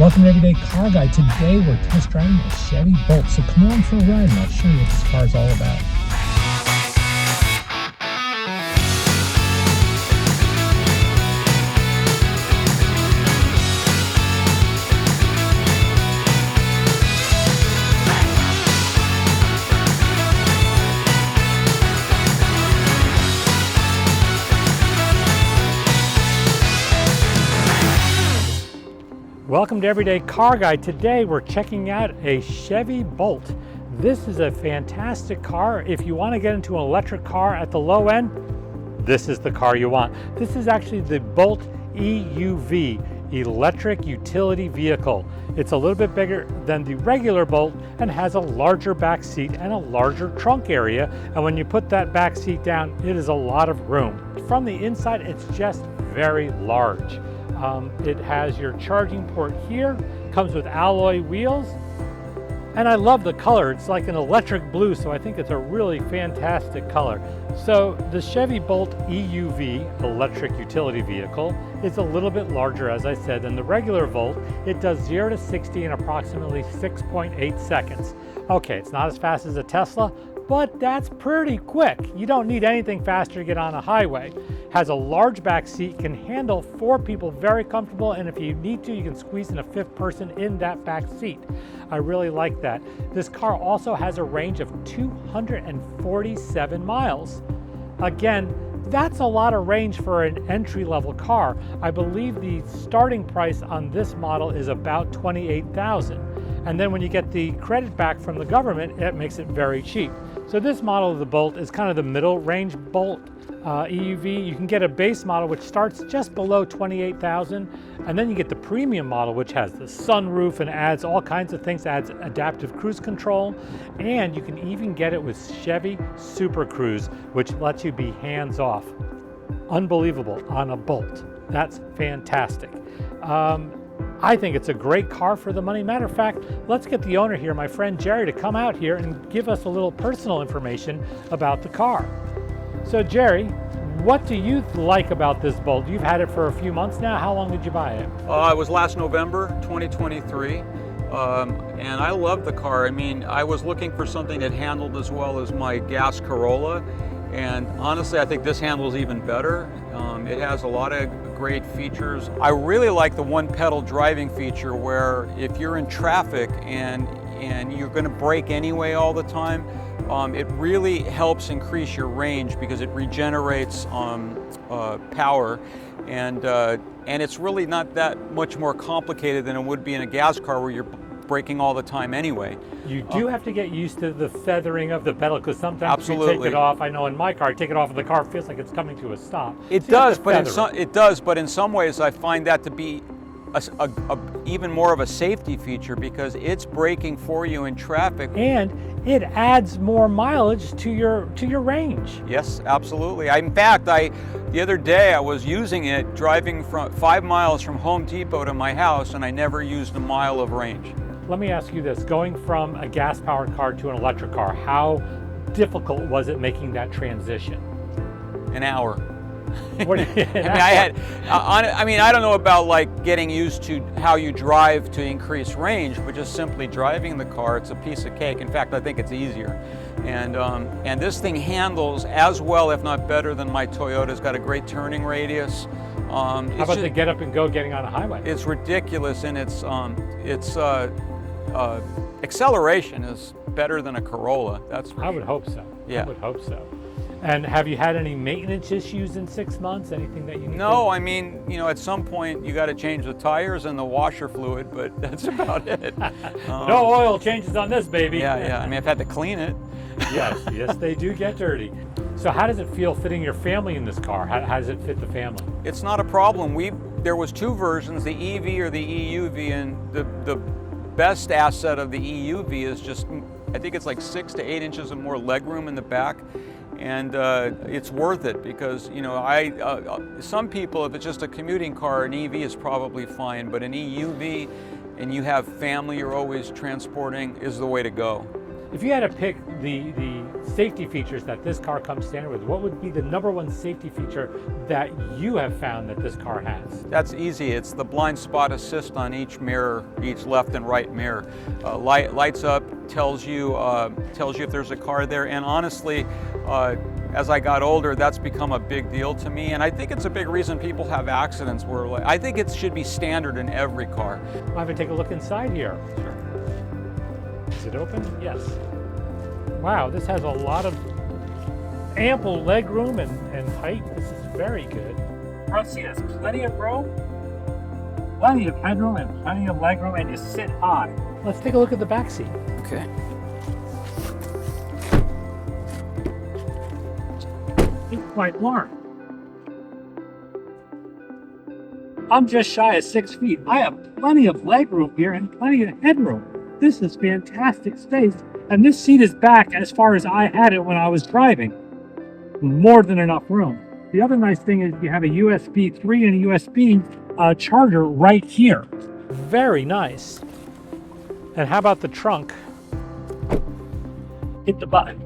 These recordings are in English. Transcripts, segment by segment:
Welcome to Everyday Car Guide. Today we're test driving a Chevy Bolt. So come along for a ride and I'll show you what this car is all about. Welcome to Everyday Car Guide. Today we're checking out a Chevy Bolt. This is a fantastic car. If you want to get into an electric car at the low end, this is the car you want. This is actually the Bolt EUV, electric utility vehicle. It's a little bit bigger than the regular Bolt and has a larger back seat and a larger trunk area. And when you put that back seat down, it is a lot of room. From the inside, it's just very large. It has your charging port here, comes with alloy wheels, and I love the color. It's like an electric blue, so I think it's a really fantastic color. So the Chevy Bolt EUV, electric utility vehicle, is a little bit larger, as I said, than the regular Volt. It does 0 to 60 in approximately 6.8 seconds. Okay, it's not as fast as a Tesla, but that's pretty quick. You don't need anything faster to get on a highway. Has a large back seat, can handle 4 people very comfortable, and if you need to, you can squeeze in a 5th person in that back seat. I really like that. This car also has a range of 247 miles. Again, that's a lot of range for an entry-level car. I believe the starting price on this model is about $28,000. And then when you get the credit back from the government, it makes it very cheap. So this model of the Bolt is kind of the middle range Bolt EUV. You can get a base model which starts just below $28,000, and then you get the premium model which has the sunroof and adds all kinds of things, adds adaptive cruise control, and you can even get it with Chevy Super Cruise, which lets you be hands-off. Unbelievable on a Bolt. That's fantastic. I think it's a great car for the money. Matter of fact, let's get the owner here, my friend Jerry, to come out here and give us a little personal information about the car. So Jerry, what do you like about this Bolt? You've had it for a few months now. How long did you buy it? It was last November, 2023, and I love the car. I mean, I was looking for something that handled as well as my gas Corolla, and honestly, I think this handles even better. It has a lot of great features. I really like the one-pedal driving feature where if you're in traffic and you're going to brake anyway all the time, it really helps increase your range because it regenerates power, and it's really not that much more complicated than it would be in a gas car where you're braking all the time anyway. You do have to get used to the feathering of the pedal because sometimes you take it off. I know in my car, I take it off and the car feels like it's coming to a stop. It does, but in some ways I find that to be even more of a safety feature because it's braking for you in traffic. And it adds more mileage to your range. Yes, absolutely. In fact, the other day I was using it driving from 5 miles from Home Depot to my house, and I never used a mile of range. Let me ask you this, going from a gas-powered car to an electric car, how difficult was it making that transition? An hour. I don't know about like getting used to how you drive to increase range, but just simply driving the car, it's a piece of cake. In fact, I think it's easier. And this thing handles as well, if not better, than my Toyota. It's got a great turning radius. How about the get up and go getting on a highway? It's ridiculous, and its acceleration is better than a Corolla. That's for I would hope so. Yeah. I would hope so. And have you had any maintenance issues in 6 months? Anything that you need? No, I mean, at some point you got to change the tires and the washer fluid, but that's about it. No oil changes on this baby. Yeah. I mean, I've had to clean it. Yes, they do get dirty. So how does it feel fitting your family in this car? How does it fit the family? It's not a problem. There was 2 versions, the EV or the EUV, and the best asset of the EUV is just, I think it's like 6 to 8 inches of more legroom in the back. And it's worth it because, some people, if it's just a commuting car, an EV is probably fine, but an EUV and you have family you're always transporting is the way to go. If you had to pick the safety features that this car comes standard with, what would be the #1 safety feature that you have found that this car has? That's easy. It's the blind spot assist on each mirror, each left and right mirror. Lights up, tells you if there's a car there. And honestly, as I got older, that's become a big deal to me. And I think it's a big reason people have accidents. I think it should be standard in every car. I'll have to take a look inside here. Sure. Is it open? Yes. Wow, this has a lot of ample leg room and height. This is very good. Front seat has plenty of room, plenty of headroom, and plenty of leg room, and you sit high. Let's take a look at the back seat. Okay. It's quite large. I'm just shy of 6 feet. I have plenty of leg room here and plenty of headroom. This is fantastic space, and this seat is back as far as I had it when I was driving. More than enough room. The other nice thing is you have a USB 3 and a USB charger right here. Very nice. And how about the trunk? Hit the button,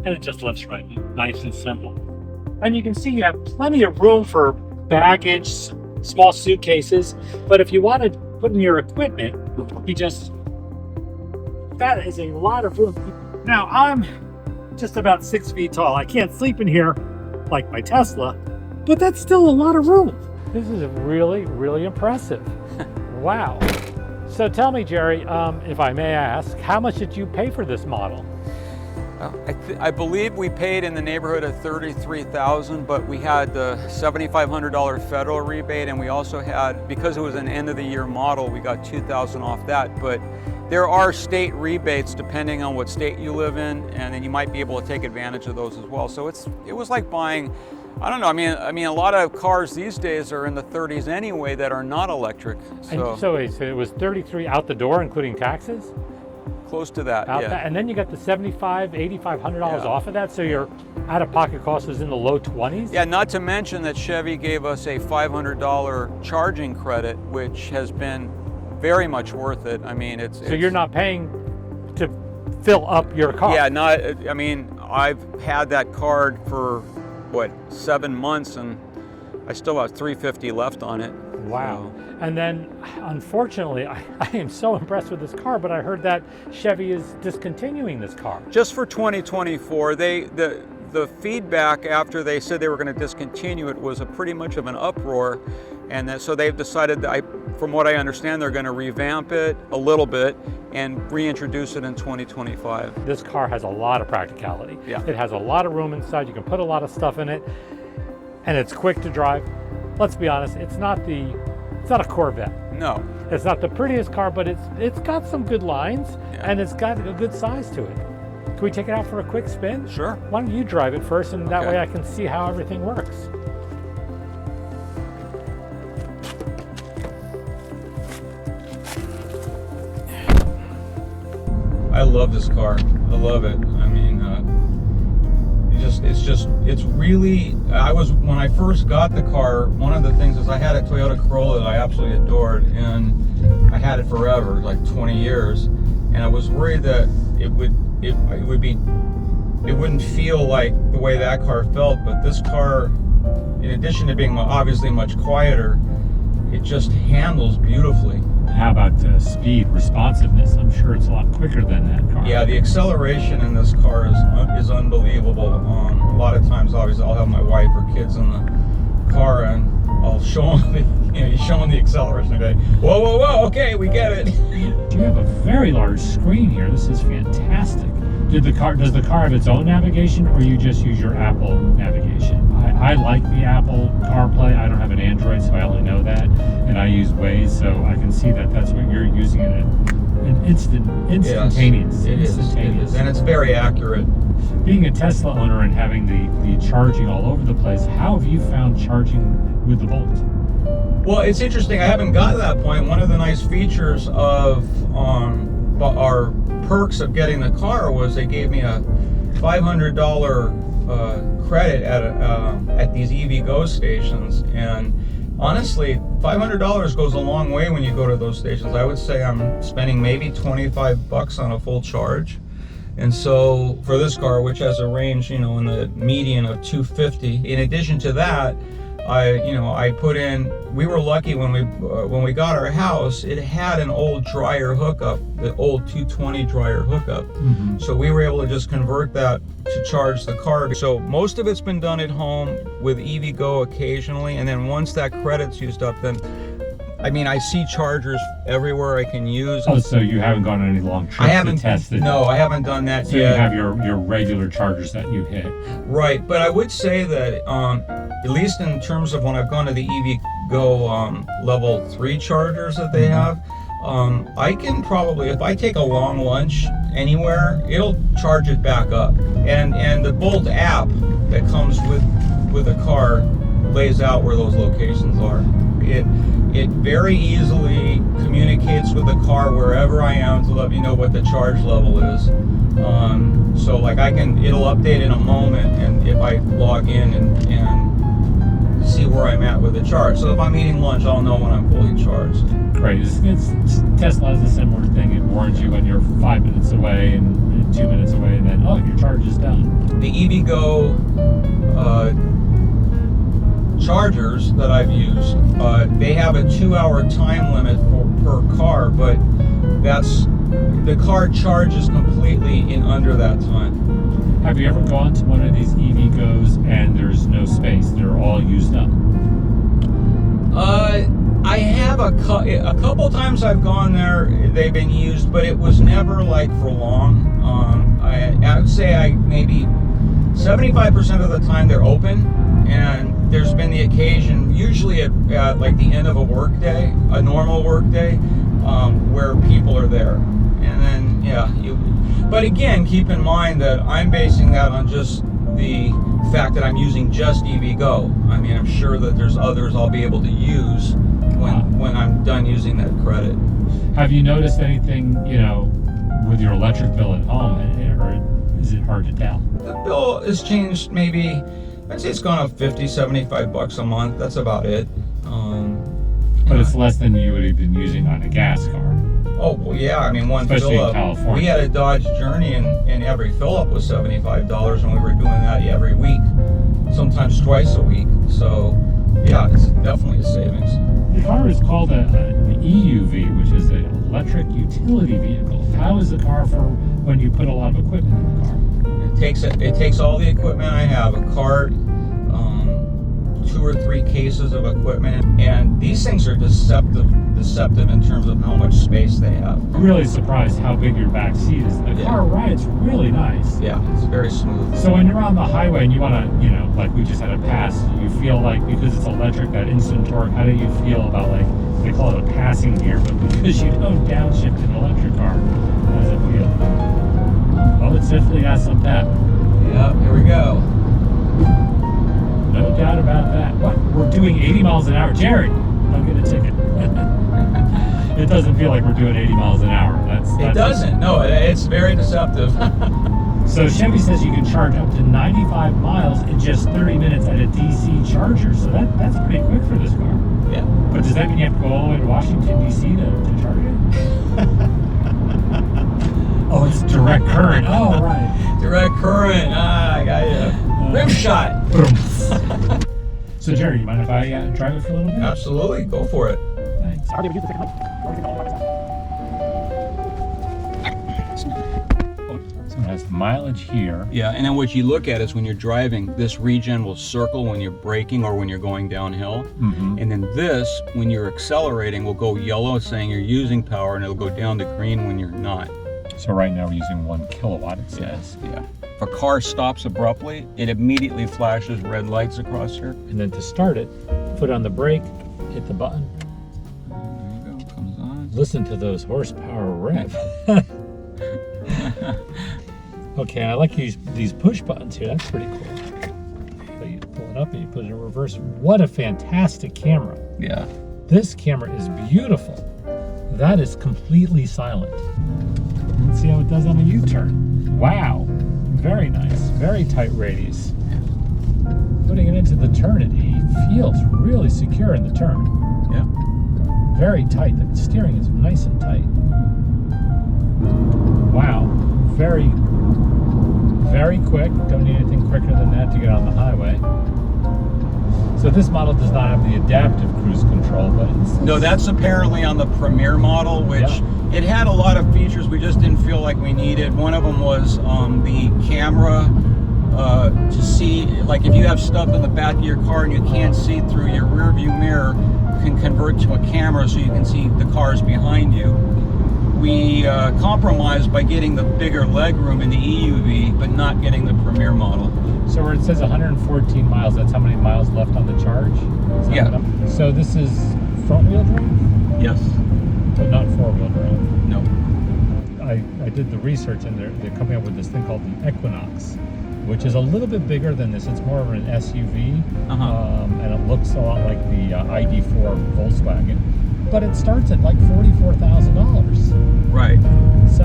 and it just lifts right in. Nice and simple. And you can see you have plenty of room for baggage, small suitcases, but if you want to put in your equipment, that is a lot of room. Now, I'm just about 6 feet tall. I can't sleep in here like my Tesla, but that's still a lot of room. This is really, really impressive. Wow. So tell me, Jerry, if I may ask, how much did you pay for this model? I believe we paid in the neighborhood of $33,000, but we had the $7,500 federal rebate, and we also had, because it was an end-of-the-year model, we got $2,000 off that. But there are state rebates depending on what state you live in, and then you might be able to take advantage of those as well. So it was like buying, I don't know. I mean, a lot of cars these days are in the 30s anyway that are not electric. So it was 33 out the door, including taxes. Close to that, yeah. And then you got the $7,500, $8,500 off of that, so your out-of-pocket cost was in the low 20s? Yeah, not to mention that Chevy gave us a $500 charging credit, which has been very much worth it. I mean, So you're not paying to fill up your car? Yeah, I mean, I've had that card for, 7 months, and I still have $350 left on it. Wow. So. And then, unfortunately, I am so impressed with this car, but I heard that Chevy is discontinuing this car. Just for 2024, the feedback after they said they were going to discontinue it was pretty much of an uproar, and so they've decided that, from what I understand, they're going to revamp it a little bit and reintroduce it in 2025. This car has a lot of practicality. Yeah. It has a lot of room inside. You can put a lot of stuff in it, and it's quick to drive. Let's be honest, it's not a Corvette. No. It's not the prettiest car, but it's got some good lines, and it's got a good size to it. Can we take it out for a quick spin? Sure. Why don't you drive it first, and that way I can see how everything works. I love this car. I love it. I mean, it's really, when I first got the car, one of the things is I had a Toyota Corolla that I absolutely adored, and I had it forever, like 20 years, and I was worried that it wouldn't feel like the way that car felt, but this car, in addition to being obviously much quieter, it just handles beautifully. How about speed, responsiveness? I'm sure it's a lot quicker than that car. Yeah, the acceleration in this car is unbelievable. A lot of times, obviously, I'll have my wife or kids in the car, and I'll show them, you show them the acceleration. They go, whoa, whoa, whoa! Okay, we get it. You have a very large screen here. This is fantastic. Does the car have its own navigation, or you just use your Apple navigation? I like the Apple CarPlay. I don't have an Android, so I only know that, and I use Waze, so I can see that that's what you're using it in instantaneous. Yes, it is, and it's very accurate. Being a Tesla owner and having the charging all over the place, how have you found charging with the Bolt? Well, it's interesting. I haven't got to that point. One of the nice features of our perks of getting the car was they gave me a $500 credit at these EV Go stations, and honestly, $500 goes a long way when you go to those stations. I would say I'm spending maybe $25 on a full charge, And so for this car, which has a range, you know, in the median of 250, in addition to that, I put in, we were lucky when we got our house, it had an old dryer hookup, the old 220 dryer hookup. Mm-hmm. So we were able to just convert that to charge the car. So most of it's been done at home with EVgo occasionally, and then once that credit's used up, then I mean, I see chargers everywhere I can use. Oh, so you haven't gone on any long trips to test it? No, I haven't done that so yet. So you have your regular chargers that you hit. Right, but I would say that at least in terms of when I've gone to the EVgo level 3 chargers that they have, I can probably, if I take a long lunch anywhere, it'll charge it back up. And the Bolt app that comes with the car lays out where those locations are. It very easily communicates with the car wherever I am to let me know what the charge level is. So like it'll update in a moment, and if I log in and see where I'm at with the charge. So if I'm eating lunch, I'll know when I'm fully charged. Great. Tesla has a similar thing. It warns you when you're 5 minutes away and 2 minutes away, and then, oh, your charge is done. The EVgo chargers that I've used, they have a 2-hour time limit per car, but the car charges completely in under that time. Have you ever gone to one of these EVgos and there's no space? They're all used up. I have a couple times I've gone there, they've been used, but it was never like for long. I would say maybe 75% of the time they're open, and there's been the occasion, usually at like the end of a work day, a normal work day, where people are there. And then, yeah, but again, keep in mind that I'm basing that on just the fact that I'm using just EVgo. I mean, I'm sure that there's others I'll be able to use when I'm done using that credit. Have you noticed anything, you know, with your electric bill at home, or is it hard to tell? The bill has changed maybe, I'd say it's gone up $50-$75 a month. That's about it. But it's less than you would have been using on a gas car. Oh, well, yeah. I mean, one especially fill-up. In California. We had a Dodge Journey, and every fill-up was $75, and we were doing that every week, sometimes twice a week. So, yeah, it's definitely a savings. The car is called an EUV, which is an electric utility vehicle. How is the car for when you put a lot of equipment in the car? It takes all the equipment I have, a cart, 2 or 3 cases of equipment, and these things are deceptive in terms of how much space they have. I'm really surprised how big your back seat is. The car rides really nice. Yeah, it's very smooth. So when you're on the highway and you want to, you know, like we just had a pass, you feel like, because it's electric, that instant torque, how do you feel about, like, they call it a passing gear, but because you don't downshift an electric car, how does it feel? Oh, it's definitely got some pep. Yep, here we go. No doubt about that. What? We're doing 80 miles an hour. Jared, I'll get a ticket. It doesn't feel like we're doing 80 miles an hour. It doesn't. No, it's very deceptive. So Chevy says you can charge up to 95 miles in just 30 minutes at a DC charger. So that's pretty quick for this car. Yeah. But does that mean you have to go all the way to Washington, DC to charge it? Oh, it's direct current. Oh, right. Direct current. I got you. Rim shot. So Jerry, you mind if I drive it for a little bit? Absolutely. Go for it. Thanks. Already reduced the second So it has the mileage here. Yeah, and then what you look at is when you're driving, this regen will circle when you're braking or when you're going downhill. Mm-hmm. And then this, when you're accelerating, will go yellow saying you're using power, and it'll go down to green when you're not. So right now we're using 1 kilowatt, it says. Yeah. If a car stops abruptly, it immediately flashes red lights across here. And then to start it, foot on the brake, hit the button. There you go, comes on. Listen to those horsepower rev. Okay, I like these push buttons here. That's pretty cool. So you pull it up and you put it in reverse. What a fantastic camera. Yeah. This camera is beautiful. That is completely silent. Let's see how it does on a U-turn. Wow. Very nice. Very tight radius. Putting it into the turn, it feels really secure in the turn. Yeah. Very tight. The steering is nice and tight. Wow. very, very quick. Don't need anything quicker than that to get on the highway. So this model does not have the adaptive cruise control, but no, that's apparently on the Premier model, which it had a lot of features we just didn't feel like we needed. One of them was the camera to see, like if you have stuff in the back of your car and you can't see through your rear view mirror, you can convert to a camera so you can see the cars behind you. We compromised by getting the bigger legroom in the EUV, but not getting the Premier model. So where it says 114 miles, that's how many miles left on the charge? Yeah. So this is front-wheel drive? Yes. But not four-wheel drive? No. I did the research, and they're coming up with this thing called the Equinox, which is a little bit bigger than this. It's more of an SUV, and it looks a lot like the ID4 Volkswagen. But it starts at like $44,000. Right. So,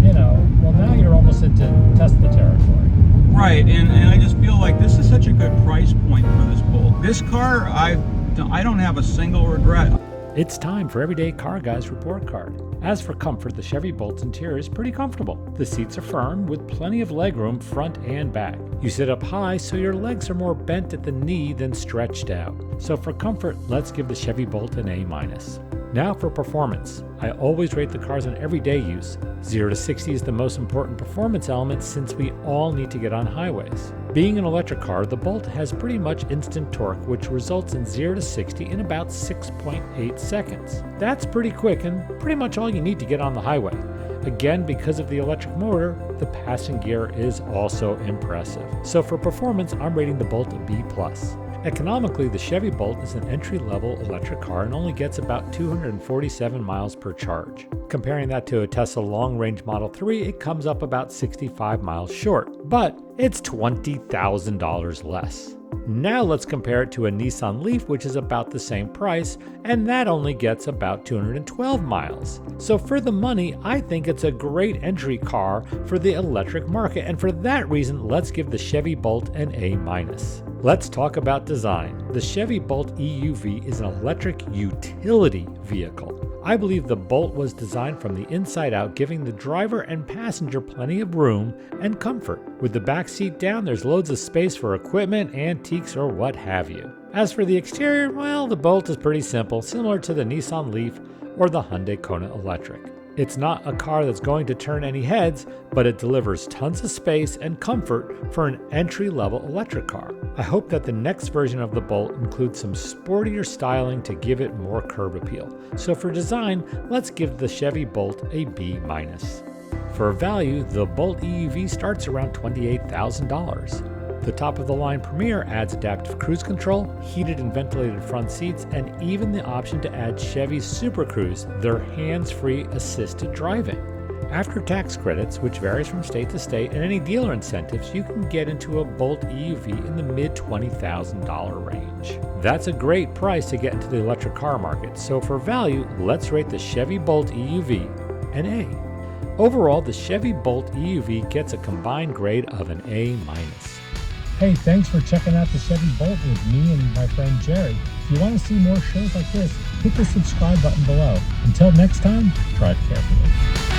you know, well now you're almost into Tesla territory. Right, and I just feel like this is such a good price point for this Bolt. This car, I don't have a single regret. It's time for Everyday Car Guy's report card. As for comfort, the Chevy Bolt's interior is pretty comfortable. The seats are firm with plenty of legroom front and back. You sit up high so your legs are more bent at the knee than stretched out. So for comfort, let's give the Chevy Bolt an A-. Now for performance. I always rate the cars on everyday use. 0 to 60 is the most important performance element since we all need to get on highways. Being an electric car, the Bolt has pretty much instant torque, which results in 0 to 60 in about 6.8 seconds. That's pretty quick and pretty much all you need to get on the highway. Again, because of the electric motor, the passing gear is also impressive. So for performance, I'm rating the Bolt a B+. Economically, the Chevy Bolt is an entry-level electric car and only gets about 247 miles per charge. Comparing that to a Tesla long-range Model 3, it comes up about 65 miles short, but it's $20,000 less. Now let's compare it to a Nissan Leaf, which is about the same price, and that only gets about 212 miles. So for the money, I think it's a great entry car for the electric market, and for that reason, let's give the Chevy Bolt an A-. Let's talk about design. The Chevy Bolt EUV is an electric utility vehicle. I believe the Bolt was designed from the inside out, giving the driver and passenger plenty of room and comfort. With the back seat down, there's loads of space for equipment, antiques, or what have you. As for the exterior, well, the Bolt is pretty simple, similar to the Nissan Leaf or the Hyundai Kona Electric. It's not a car that's going to turn any heads, but it delivers tons of space and comfort for an entry-level electric car. I hope that the next version of the Bolt includes some sportier styling to give it more curb appeal. So for design, let's give the Chevy Bolt a B-. For value, the Bolt EUV starts around $28,000. The top-of-the-line Premier adds adaptive cruise control, heated and ventilated front seats, and even the option to add Chevy's Super Cruise, their hands-free assisted driving. After tax credits, which varies from state to state, and any dealer incentives, you can get into a Bolt EUV in the mid-$20,000 range. That's a great price to get into the electric car market, so for value, let's rate the Chevy Bolt EUV an A. Overall, the Chevy Bolt EUV gets a combined grade of an A-. Hey, thanks for checking out the Chevy Bolt with me and my friend Jerry. If you want to see more shows like this, hit the subscribe button below. Until next time, drive carefully.